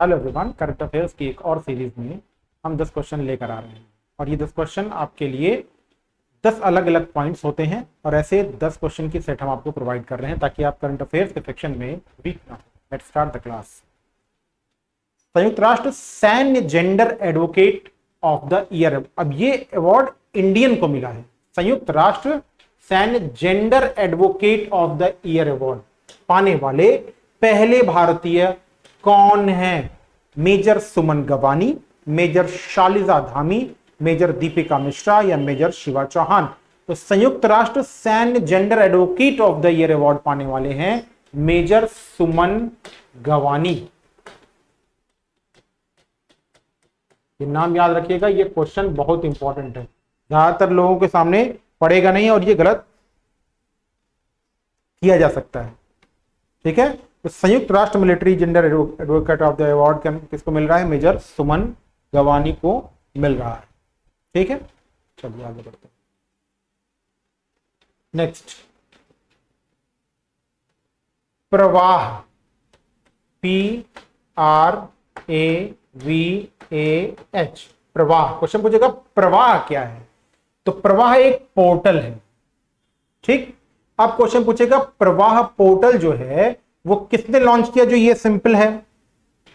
Hello everyone, current affairs की एक और सीरीज में हम 10 क्वेश्चन लेकर आ रहे हैं और ये 10 क्वेश्चन आपके लिए 10 अलग अलग पॉइंट्स होते हैं और ऐसे 10 क्वेश्चन की सेट हम आपको प्रोवाइड कर रहे हैं ताकि आप करंट अफेयर्स के सेक्शन में वीक ना हो। Let's start the class. संयुक्त राष्ट्र सैन्य gender advocate of the year, अब ये अवार्ड इंडियन को मिला है। संयुक्त राष्ट्र सैन्य gender advocate of the year award पाने वाले पहले भारतीय कौन है? मेजर सुमन गवानी, मेजर शालिजा धामी, मेजर दीपिका मिश्रा या मेजर शिवा चौहान। तो संयुक्त राष्ट्र सैन्य gender advocate of the year award पाने वाले हैं मेजर सुमन गवानी। ये नाम याद रखिएगा, ये क्वेश्चन बहुत इंपॉर्टेंट है, ज्यादातर लोगों के सामने पड़ेगा नहीं और ये गलत किया जा सकता है। ठीक है, तो संयुक्त राष्ट्र military gender advocate of the award किसको मिल रहा है? मेजर सुमन गवानी को मिल रहा है। ठीक है, चलिए आगे बढ़ते हैं। नेक्स्ट, प्रवाह, PRAVAH, प्रवाह। क्वेश्चन पूछेगा प्रवाह क्या है? तो प्रवाह एक पोर्टल है। ठीक, अब क्वेश्चन पूछेगा प्रवाह पोर्टल जो है वो किसने लॉन्च किया? जो ये सिंपल है,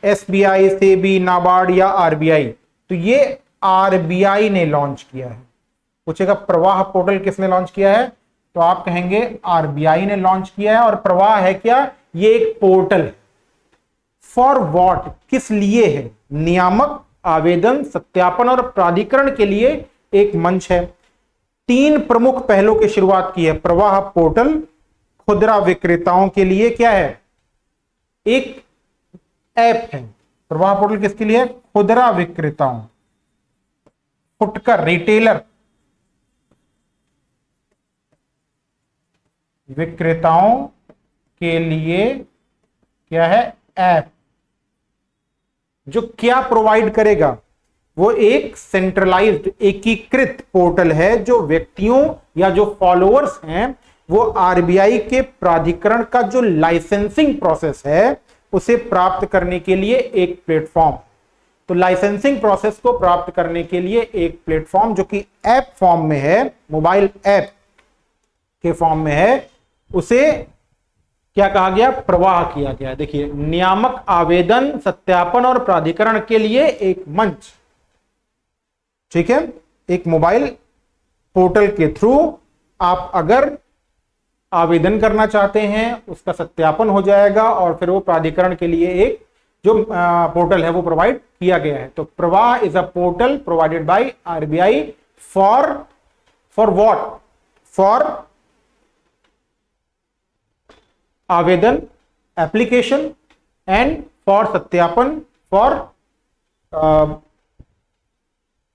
SBI, सेबी, नाबार्ड या RBI? तो ये RBI ने लॉन्च किया है। पूछेगा प्रवाह पोर्टल किसने लॉन्च किया है? तो आप कहेंगे RBI ने लॉन्च किया है। और प्रवाह है क्या? ये एक पोर्टल है। फॉर व्हाट, किस लिए है? नियामक, आवेदन, सत्यापन और प्राधिकरण के लिए एक मंच है। 3 प्रमुख पहलों की शुरुआत की है प्रवाह पोर्टल। खुदरा विक्रेताओं के लिए क्या है? एक ऐप है। प्रवाह पोर्टल किसके लिए? खुदरा विक्रेताओं, फुटकर, रिटेलर विक्रेताओं के लिए क्या है? ऐप। जो क्या प्रोवाइड करेगा? वो एक सेंट्रलाइज्ड, एकीकृत पोर्टल है जो व्यक्तियों या जो फॉलोअर्स हैं वो RBI के प्राधिकरण का जो लाइसेंसिंग प्रोसेस है उसे प्राप्त करने के लिए एक प्लेटफॉर्म। तो लाइसेंसिंग प्रोसेस को प्राप्त करने के लिए एक प्लेटफॉर्म जो कि ऐप फॉर्म में है, मोबाइल ऐप के फॉर्म में है, उसे क्या कहा गया? प्रवाह किया गया। देखिए, नियामक, आवेदन, सत्यापन और प्राधिकरण के लिए एक मंच। ठीक है, एक मोबाइल पोर्टल के थ्रू आप अगर आवेदन करना चाहते हैं, उसका सत्यापन हो जाएगा और फिर वो प्राधिकरण के लिए एक जो पोर्टल है वो प्रोवाइड किया गया है। तो प्रवाह is a portal provided by RBI for what? For आवेदन, एप्लीकेशन एंड फॉर सत्यापन।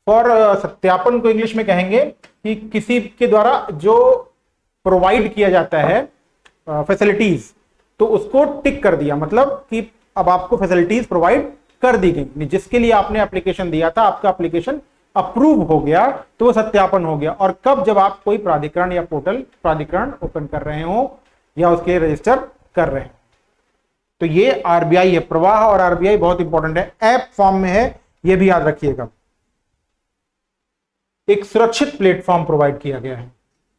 फॉर सत्यापन को इंग्लिश में कहेंगे कि किसी के द्वारा जो प्रोवाइड किया जाता है फैसिलिटीज, तो उसको टिक कर दिया, मतलब कि अब आपको फैसिलिटीज प्रोवाइड कर दी गई। जिसके लिए आपने एप्लीकेशन दिया था, आपका एप्लीकेशन अप्रूव हो गया तो वो सत्यापन हो गया। और कब? जब आप कोई प्राधिकरण या पोर्टल प्राधिकरण ओपन कर रहे हो या उसके रजिस्टर कर रहे हैं। तो ये RBI है। प्रवाह और RBI बहुत इंपॉर्टेंट है, ऐप फॉर्म में है, ये भी याद रखिएगा। एक सुरक्षित प्लेटफॉर्म प्रोवाइड किया गया है।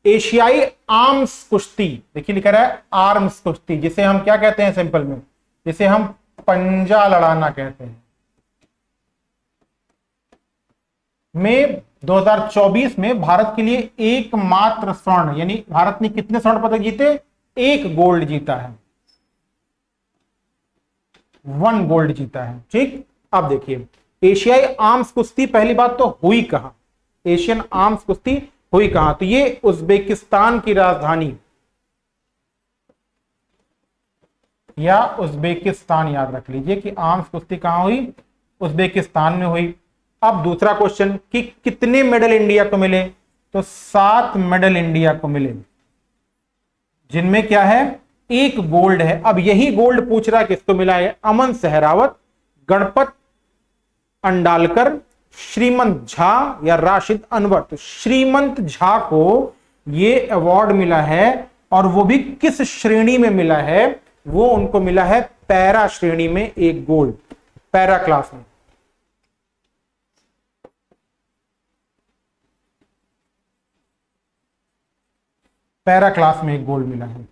एशियाई आर्म्स कुश्ती, देखिए लिखा रहा है आर्म्स कुश्ती, जिसे हम क्या कहते हैं सिंपल में? जिसे हम पंजा लड़ाना कहते हैं। में 2024 में भारत के लिए एकमात्र स्वर्ण, यानी भारत ने कितने स्वर्ण पदक जीते? 1 गोल्ड जीता है, 1 गोल्ड जीता है। ठीक, अब देखिए एशियाई आर्म्स कुश्ती पहली बात तो हुई कहां? एशियन आर्म्स कुश्ती हुई कहां? तो ये उज्बेकिस्तान की राजधानी या उज्बेकिस्तान, याद रख लीजिए कि आर्म्स कुश्ती कहां हुई? उज्बेकिस्तान में हुई। अब दूसरा क्वेश्चन कि कितने मेडल इंडिया को मिले? तो 7 मेडल इंडिया को मिले, जिनमें क्या है? 1 गोल्ड है। अब यही गोल्ड पूछ रहा है किसको मिला है? अमन सहरावत, गणपत अंडालकर, श्रीमंत झा या राशिद अनवर। तो श्रीमंत झा को ये अवार्ड मिला है, और वो भी किस श्रेणी में मिला है? वो उनको मिला है पैरा श्रेणी में 1 गोल्ड। पैरा क्लास में। पैरा क्लास में एक गोल्ड मिला है।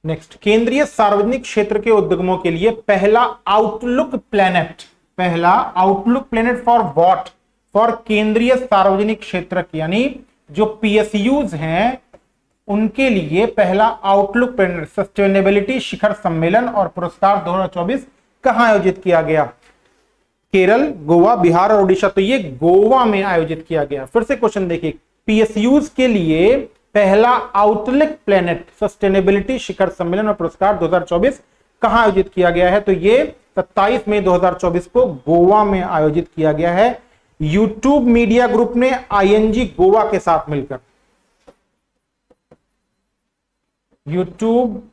नेक्स्ट, केंद्रीय सार्वजनिक क्षेत्र के उद्यमों के लिए पहला आउटलुक प्लेनेट, पहला outlook planet for what, for केंद्रीय सार्वजनिक क्षेत्र की, यानी जो पीएसयूज हैं उनके लिए पहला आउटलुक प्लेनेट सस्टेनेबिलिटी शिखर सम्मेलन और पुरस्कार 2024 कहां आयोजित किया गया? केरल, गोवा, बिहार और उड़ीसा। तो ये गोवा में आयोजित किया गया। फिर से क्वेश्चन देखिए, पीएसयूज के लिए पहला आउटलुक प्लेनेट सस्टेनेबिलिटी शिखर सम्मेलन और पुरस्कार 2024 कहां आयोजित किया गया है? तो ये 27 मई 2024 को गोवा में आयोजित किया गया है यूट्यूब मीडिया ग्रुप ने आईएनजी गोवा के साथ मिलकर। YouTube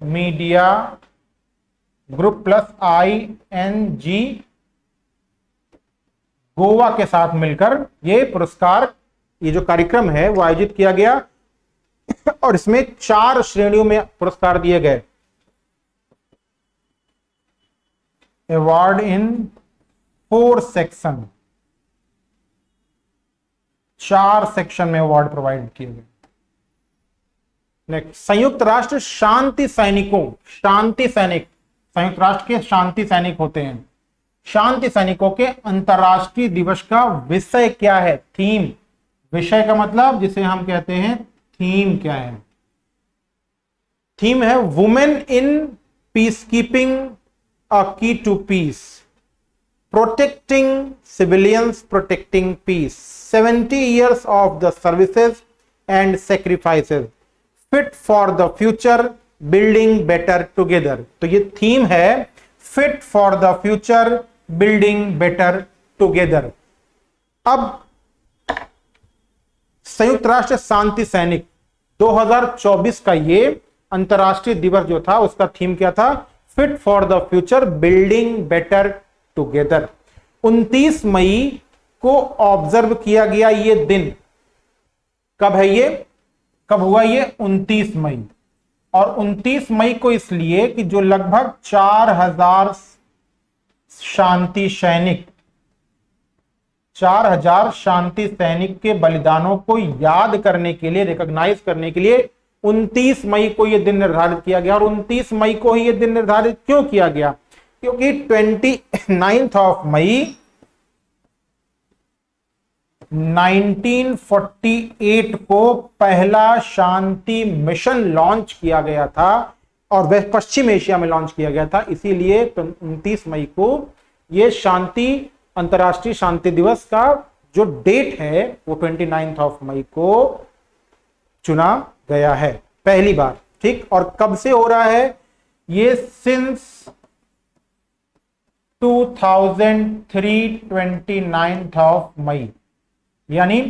media group plus ING Goa के साथ मिलकर ये पुरस्कार, ये जो कार्यक्रम है वो आयोजित किया गया और इसमें 4 श्रेणियों में पुरस्कार दिए गए। अवार्ड इन 4 सेक्शन, 4 सेक्शन में अवार्ड प्रोवाइड किए गए। नेक्स्ट, संयुक्त राष्ट्र शांति सैनिकों, शांति सैनिक, संयुक्त राष्ट्र के शांति सैनिक होते हैं, शांति सैनिकों के अंतरराष्ट्रीय दिवस का विषय क्या है? थीम, विषय का मतलब जिसे हम कहते हैं थीम क्या है? थीम है women in peace keeping a key to peace, protecting civilians, protecting peace, 70 years of the services and sacrifices, fit for the future, building better together। तो ये थीम है fit for the future, building better together। अब संयुक्त राष्ट्र शांति सैनिक 2024 का ये अंतरराष्ट्रीय दिवस जो था उसका थीम क्या था? Fit for the future, building better together. 29 मई को ऑब्जर्व किया गया ये दिन। कब है ये, कब हुआ ये? 29 मई। और 29 मई को इसलिए कि जो लगभग 4000 शांति सैनिक, 4000 शांति सैनिक के बलिदानों को याद करने के लिए, रिकॉग्नाइज करने के लिए 29 मई को यह दिन निर्धारित किया गया। और 29 मई को ही यह दिन निर्धारित क्यों किया गया? क्योंकि 29 मई 1948 को पहला शांति मिशन लॉन्च किया गया था और वह पश्चिम एशिया में लॉन्च किया गया था। इसीलिए 29 मई को यह शांति, अंतरराष्ट्रीय शांति दिवस का जो डेट है वो 29 मई को चुना गया है पहली बार। ठीक, और कब से हो रहा है ये? सिंस 2003 29 मई, यानी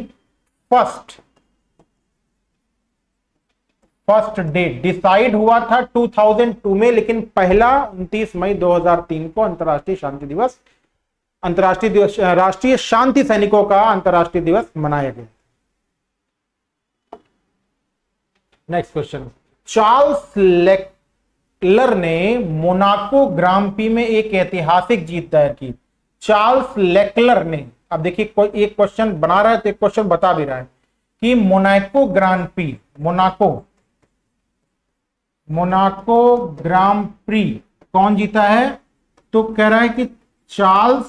फर्स्ट डेट डिसाइड हुआ था 2002 में, लेकिन पहला 29 मई 2003 को अंतरराष्ट्रीय शांति दिवस, अंतरराष्ट्रीय दिवस, राष्ट्रीय शांति सैनिकों का अंतरराष्ट्रीय दिवस मनाया गया। नेक्स्ट क्वेश्चन, चार्ल्स लेक्लर ने मोनाको ग्रां प्री में एक ऐतिहासिक जीत दर्ज की। चार्ल्स लेक्लर ने, अब देखिए कोई एक क्वेश्चन बना रहा है तो एक क्वेश्चन बता भी रहा है कि मोनाको ग्रां प्री, मोनाको ग्रां प्री कौन जीता है? तो कह रहा है कि चार्ल्स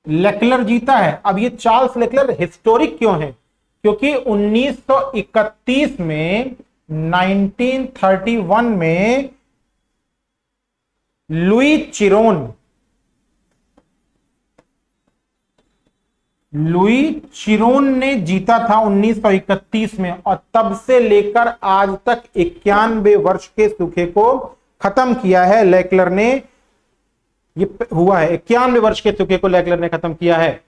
लेक्लर जीता है। अब ये चार्ल्स लेक्लर हिस्टोरिक क्यों है? क्योंकि 1931 में 1931 में लुई चिरोन ने जीता था 1931 में, और तब से लेकर आज तक 91 वर्ष के सूखे को खत्म किया है लेक्लर ने। ये हुआ है 91 वर्ष के सूखे को लेक्लर ने खत्म किया है।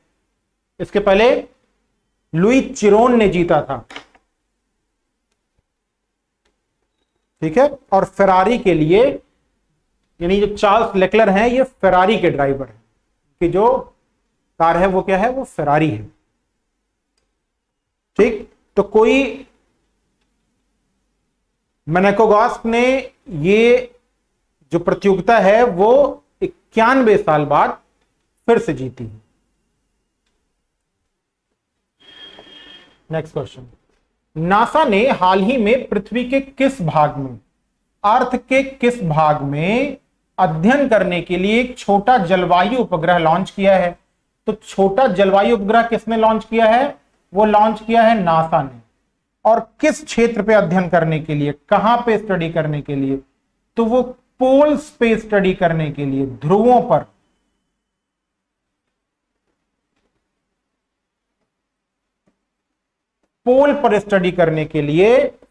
इसके पहले लुई चिरोन ने जीता था। ठीक है, और फेरारी के लिए, यानी जो चार्ल्स लेक्लर हैं ये फेरारी के ड्राइवर हैं, कि जो कार है वो क्या है? वो फेरारी है। ठीक, तो कोई मेनेकोगॉस्क ने ये जो प्रतियोगिता है वो 91 साल बाद फिर से जीती है। नेक्स्ट क्वेश्चन, नासा ने हाल ही में पृथ्वी के किस भाग में, अर्थ के किस भाग में अध्ययन करने के लिए एक छोटा जलवायु उपग्रह लॉन्च किया है? तो छोटा जलवायु उपग्रह किसने लॉन्च किया है? वो लॉन्च किया है नासा ने। और किस क्षेत्र पे अध्ययन करने के लिए, कहां पे स्टडी करने के लिए? तो वो पोल्स पे स्टडी करने के लिए, ध्रुवों पर। पोल पर स्टडी करने के लिए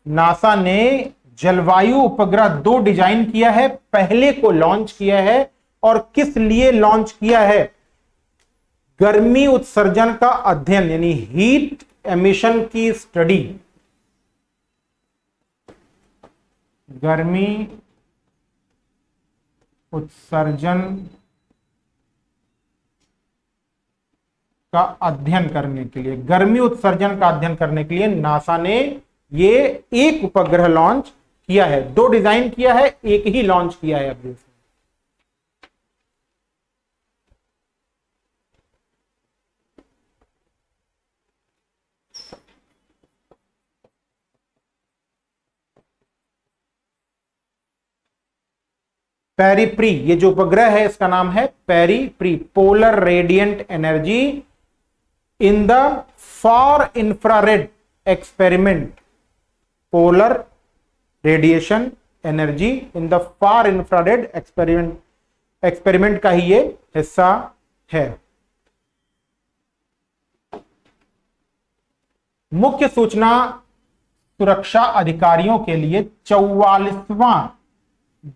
नासा ने जलवायु उपग्रह 2 डिजाइन किया है, पहले को लॉन्च किया है। और किस लिए लॉन्च किया है? गर्मी उत्सर्जन का अध्ययन, यानी हीट एमिशन की स्टडी, गर्मी उत्सर्जन का अध्ययन करने के लिए, गर्मी उत्सर्जन का अध्ययन करने के लिए नासा ने ये एक उपग्रह लॉन्च किया है। 2 डिजाइन किया है, एक ही लॉन्च किया है अभी। पेरिप्री, ये जो उपग्रह है इसका नाम है PREFIRE, polar radiant energy in the far infrared experiment, polar radiation energy in the far infrared experiment का ही ये हिस्सा है। मुख्य सूचना सुरक्षा अधिकारियों के लिए 44वां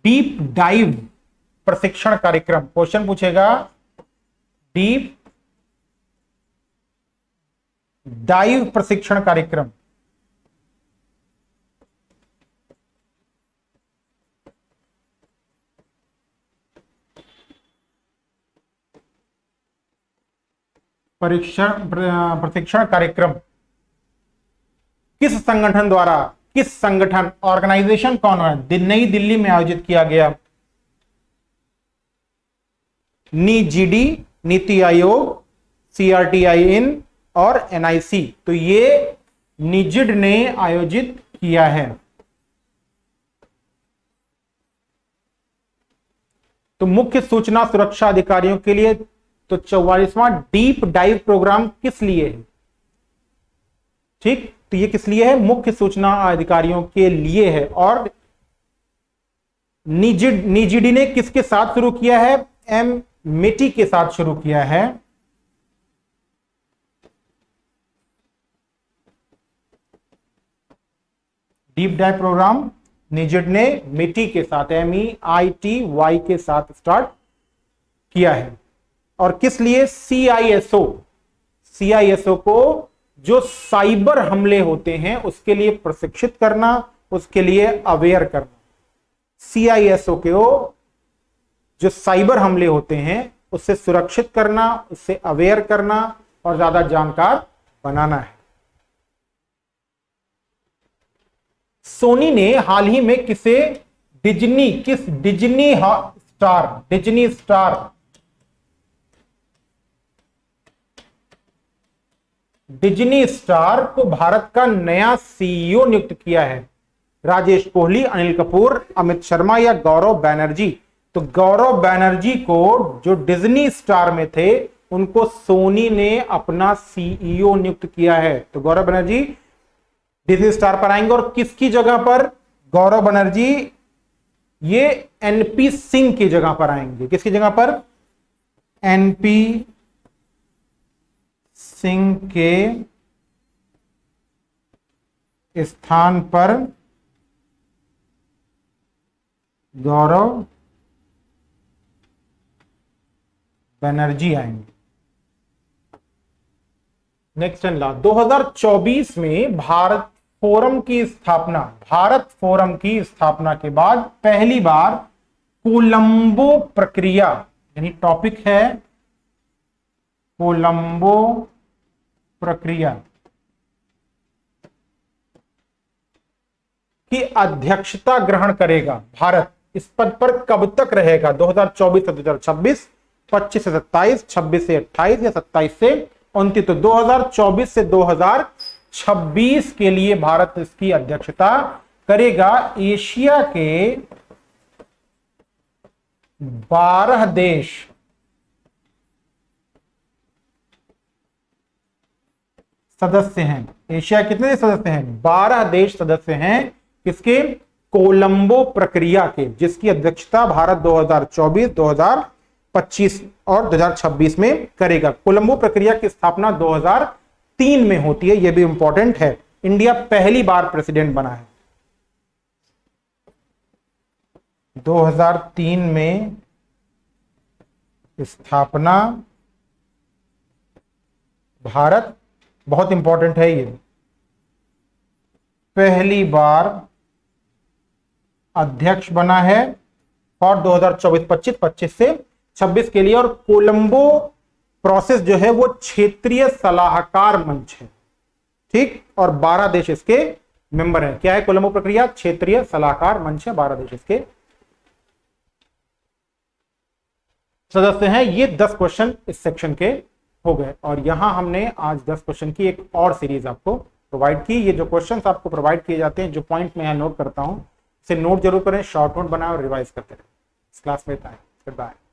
डीप डाइव प्रशिक्षण कार्यक्रम, क्वेश्चन पूछेगा डीप डाइव प्रशिक्षण कार्यक्रम प्रशिक्षण कार्यक्रम किस संगठन द्वारा, किस संगठन, ऑर्गेनाइजेशन कौन है, नई दिल्ली में आयोजित किया गया? नीजीडी, नीति आयोग, सीआरटीआई इन और एनआईसी। तो ये निजिड ने आयोजित किया है। तो मुख्य सूचना सुरक्षा अधिकारियों के लिए तो 44वां डीप डाइव प्रोग्राम किस लिए है? ठीक, तो ये किस लिए है? मुख्य सूचना अधिकारियों के लिए है। और निजिडी ने किसके साथ शुरू किया है? एमएटी के साथ शुरू किया है। डीप डाइव प्रोग्राम निजिड ने मिटी के साथ, MEITY के साथ स्टार्ट किया है। और किस लिए? सीआईएसओ को जो साइबर हमले होते हैं उसके लिए प्रशिक्षित करना, उसके लिए अवेयर करना। सीआईएसओ के जो साइबर हमले होते हैं उससे सुरक्षित करना, उससे अवेयर करना और ज्यादा जानकार बनाना है। सोनी ने हाल ही में डिज्नी स्टार को भारत का नया सीईओ नियुक्त किया है? राजेश कोहली, अनिल कपूर, अमित शर्मा या गौरव बैनर्जी? तो गौरव बैनर्जी को, जो डिज्नी स्टार में थे, उनको सोनी ने अपना सीईओ नियुक्त किया है। तो गौरव बनर्जी डिज्नी स्टार पर आएंगे। और किसकी जगह पर गौरव बनर्जी? ये एनपी सिंह की जगह पर आएंगे। किसकी जगह पर? एनपी सिंह के स्थान पर गौरव बनर्जी आएंगे। नेक्स्ट एंड लास्ट, 2024 में भारत फोरम की स्थापना के बाद पहली बार कोलंबो प्रक्रिया, यानी टॉपिक है कोलंबो प्रक्रिया की अध्यक्षता ग्रहण करेगा भारत। इस पद पर कब तक रहेगा? 2024 से 2026, 25 से 27, 26 से 28 या 27 से 29? तो 2024 से 2026 के लिए भारत इसकी अध्यक्षता करेगा। एशिया के 12 देश सदस्य हैं। एशिया कितने देश सदस्य हैं? 12 देश सदस्य हैं। किसके? कोलंबो प्रक्रिया के, जिसकी अध्यक्षता भारत 2024, 2025 और 2026 में करेगा। कोलंबो प्रक्रिया की स्थापना 2003 में होती है, यह भी इंपॉर्टेंट है। इंडिया पहली बार प्रेसिडेंट बना है 2003 में स्थापना, भारत, बहुत इंपॉर्टेंट है ये, पहली बार अध्यक्ष बना है और 2024-25, 25 से 26 के लिए। और कोलंबो प्रोसेस जो है वो क्षेत्रीय सलाहकार मंच है, ठीक, और 12 देश इसके मेंबर हैं। क्या है कोलंबो प्रक्रिया? क्षेत्रीय सलाहकार मंच है, 12 देश इसके सदस्य हैं। ये 10 क्वेश्चन इस सेक्शन के हो गए। और यहां हमने आज 10 क्वेश्चन की एक और सीरीज आपको प्रोवाइड की। ये जो क्वेश्चंस आपको प्रोवाइड किए जाते हैं, जो पॉइंट मैं यहां नोट करता हूं, इसे नोट जरूर करें, शॉर्ट नोट बनाएं और रिवाइज करते रहें। इस क्लास में इतना है। बाय।